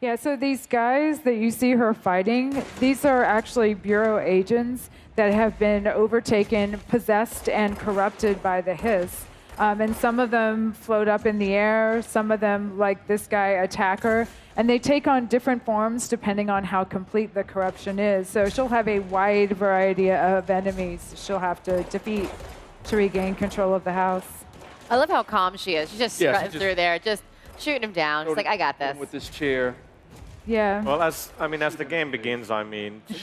Yeah, so these guys that you see her fighting, these are actually Bureau agents that have been overtaken, possessed, and corrupted by the Hiss. And some of them float up in the air, some of them, like this guy, attack her, and they take on different forms depending on how complete the corruption is. So she'll have a wide variety of enemies she'll have to defeat to regain control of the house. I love how calm she is. She's just strutting through there, just shooting him down. She's like, I got this. With this chair. Yeah. Well, as the game begins,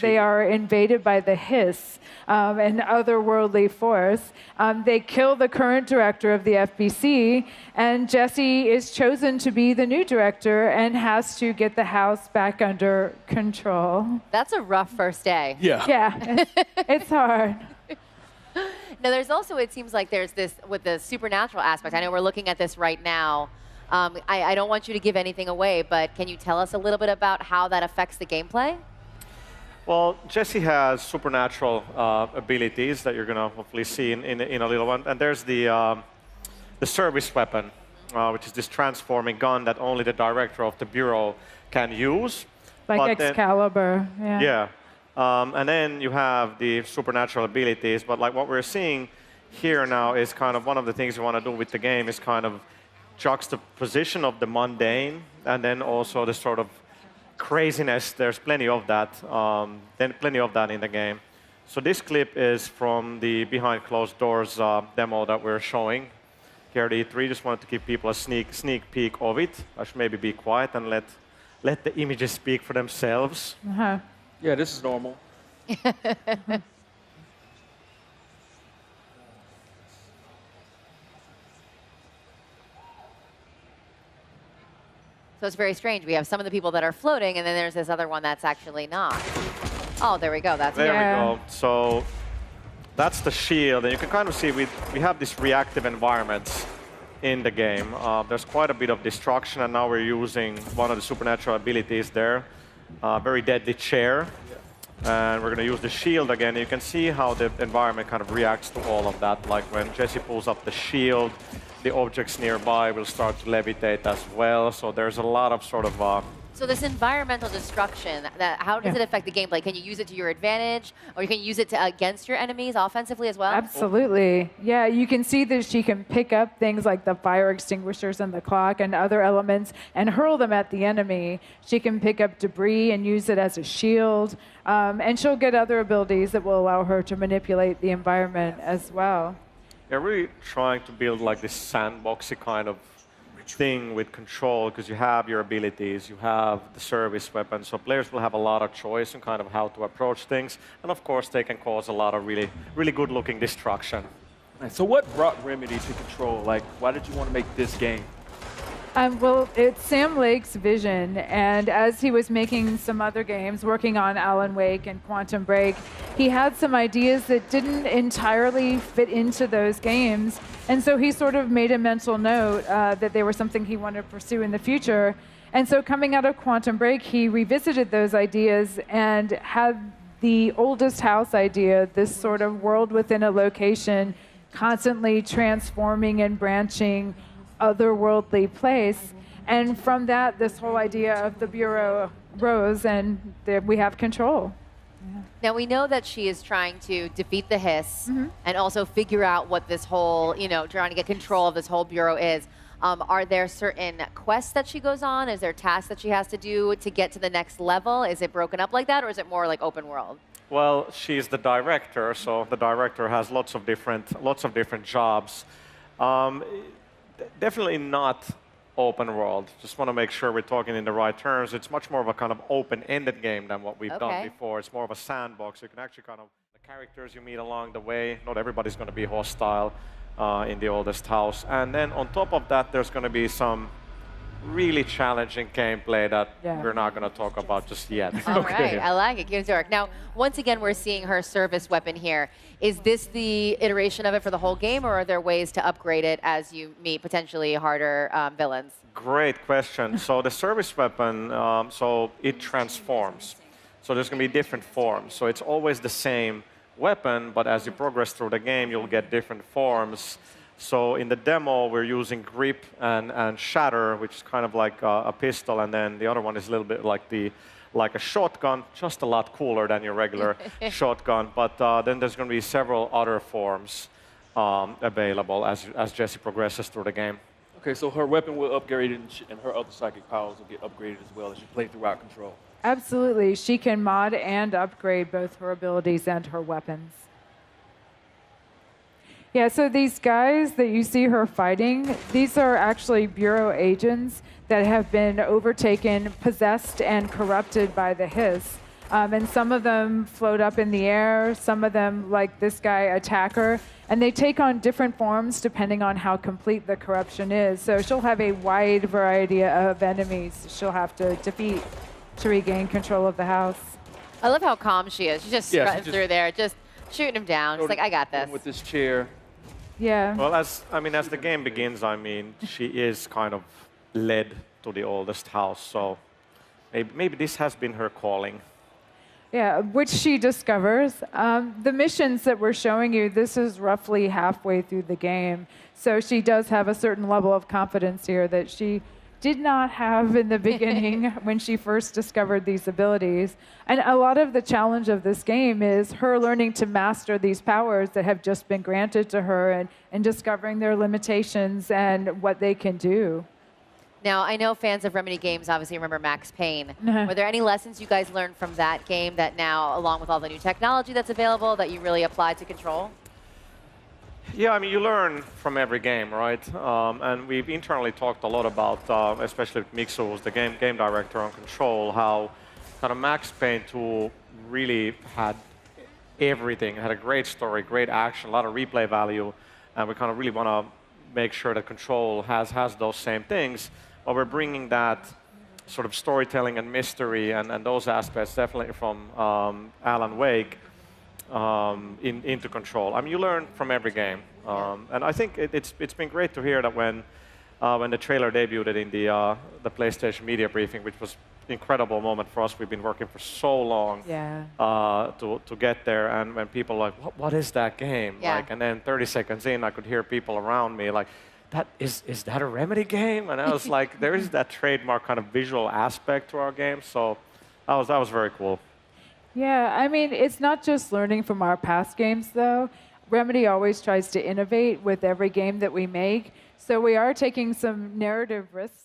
they are invaded by the Hiss, an otherworldly force. They kill the current director of the FBC, and Jesse is chosen to be the new director and has to get the house back under control. That's a rough first day. Yeah. Yeah, it's hard. Now, there's also, it seems like there's this, with the supernatural aspect, I know we're looking at this right now. I don't want you to give anything away, but can you tell us a little bit about how that affects the gameplay? Well, Jesse has supernatural abilities that you're going to hopefully see in a little one. And there's the service weapon, which is this transforming gun that only the director of the Bureau can use. Like Excalibur, Yeah. And then you have the supernatural abilities. But like what we're seeing here now is kind of one of the things you want to do with the game is kind of juxtaposition of the mundane and then also the sort of craziness. There's plenty of that. Plenty of that in the game. So this clip is from the behind closed doors demo that we're showing here at E3. Just wanted to give people a sneak peek of it. I should maybe be quiet and let the images speak for themselves. Uh-huh. Yeah, this is normal. So it's very strange. We have some of the people that are floating, and then there's this other one that's actually not. Oh, there we go. That's there we go. So that's the shield, and you can kind of see we have these reactive environments in the game. There's quite a bit of destruction, and now we're using one of the supernatural abilities there, very deadly chair. And we're going to use the shield again. You can see how the environment kind of reacts to all of that. Like when Jesse pulls up the shield, the objects nearby will start to levitate as well. So there's a lot of sort of... So this environmental destruction, how does it affect the gameplay? Can you use it to your advantage, or you can use it against your enemies offensively as well? Absolutely. Yeah, you can see that she can pick up things like the fire extinguishers and the clock and other elements and hurl them at the enemy. She can pick up debris and use it as a shield. And she'll get other abilities that will allow her to manipulate the environment as well. They're really trying to build like this sandboxy kind of thing with control, because you have your abilities, you have the service weapon, so players will have a lot of choice in kind of how to approach things, and of course they can cause a lot of really good looking destruction. So what brought Remedy to Control? Like, why did you want to make this game? Well, it's Sam Lake's vision, and as he was making some other games, working on Alan Wake and Quantum Break, he had some ideas that didn't entirely fit into those games, and so he sort of made a mental note that they were something he wanted to pursue in the future. And so coming out of Quantum Break, he revisited those ideas and had the oldest house idea, this sort of world within a location, constantly transforming and branching, otherworldly place. And from that, this whole idea of the Bureau rose, and we have control. Yeah. Now, we know that she is trying to defeat the Hiss and also figure out what this whole, trying to get control of this whole Bureau is. Are there certain quests that she goes on? Is there tasks that she has to do to get to the next level? Is it broken up like that, or is it more like open world? Well, she's the director, so the director has lots of different jobs. Definitely not open world. Just want to make sure we're talking in the right terms. It's much more of a kind of open-ended game than what we've done before. It's more of a sandbox. You can actually kind of, the characters you meet along the way, not everybody's going to be hostile in the oldest house. And then on top of that, there's going to be some really challenging gameplay that we're not going to talk about just yet. All right, I like it. Games Dark. Now, once again, we're seeing her service weapon here. Is this the iteration of it for the whole game, or are there ways to upgrade it as you meet potentially harder villains? Great question. So the service weapon, so it transforms. So there's going to be different forms. So it's always the same weapon, but as you progress through the game, you'll get different forms. So in the demo, we're using grip and shatter, which is kind of like a pistol, and then the other one is a little bit like a shotgun, just a lot cooler than your regular shotgun. But then there's going to be several other forms available as Jessie progresses through the game. Okay, so her weapon will upgrade and her other psychic powers will get upgraded as well as you play throughout Control. Absolutely. She can mod and upgrade both her abilities and her weapons. Yeah, so these guys that you see her fighting, these are actually Bureau agents that have been overtaken, possessed, and corrupted by the Hiss. And some of them float up in the air, some of them, like this guy, attack her, and they take on different forms depending on how complete the corruption is. So she'll have a wide variety of enemies she'll have to defeat to regain control of the house. I love how calm she is. She's just strutting through there, just shooting him down. She's like, I got this. With this chair. Yeah. Well, as the game begins, she is kind of led to the oldest house, so maybe this has been her calling. Yeah, which she discovers. The missions that we're showing you, this is roughly halfway through the game. So she does have a certain level of confidence here that she did not have in the beginning when she first discovered these abilities. And a lot of the challenge of this game is her learning to master these powers that have just been granted to her and discovering their limitations and what they can do. Now, I know fans of Remedy games obviously remember Max Payne. Were there any lessons you guys learned from that game that now, along with all the new technology that's available, that you really applied to Control? Yeah, I mean, you learn from every game, right? And we've internally talked a lot about, especially with Mixu, who's the game director on Control, how kind of Max Payne 2 really had everything. It had a great story, great action, a lot of replay value, and we kind of really want to make sure that Control has those same things. But we're bringing that sort of storytelling and mystery and those aspects definitely from Alan Wake into Control. I mean, you learn from every game, and I think it's been great to hear that when the trailer debuted in the PlayStation media briefing, which was an incredible moment for us. We've been working for so long to get there, and when people are like, what is that game? Yeah. Like, and then 30 seconds in, I could hear people around me like, is that a Remedy game? And I was like, there is that trademark kind of visual aspect to our game, so that was very cool. Yeah, I mean, it's not just learning from our past games, though. Remedy always tries to innovate with every game that we make, so we are taking some narrative risks.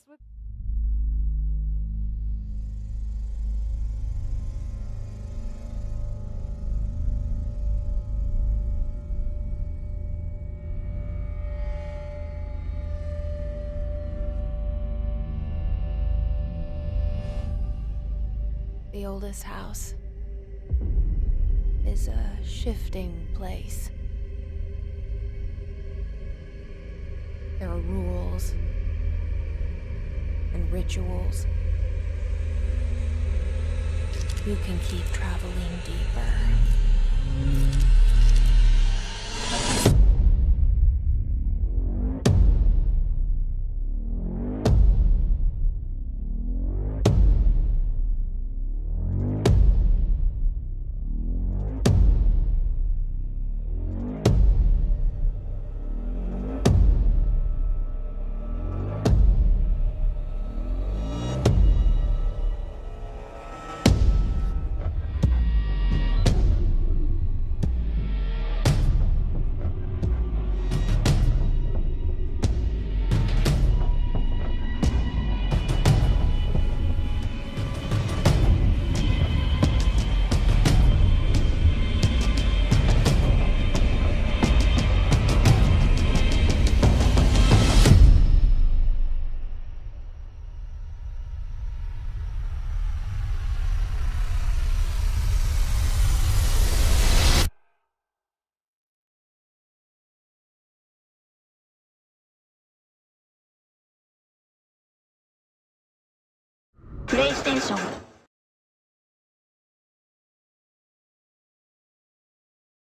The oldest house is a shifting place. There are rules and rituals. You can keep traveling deeper. PlayStation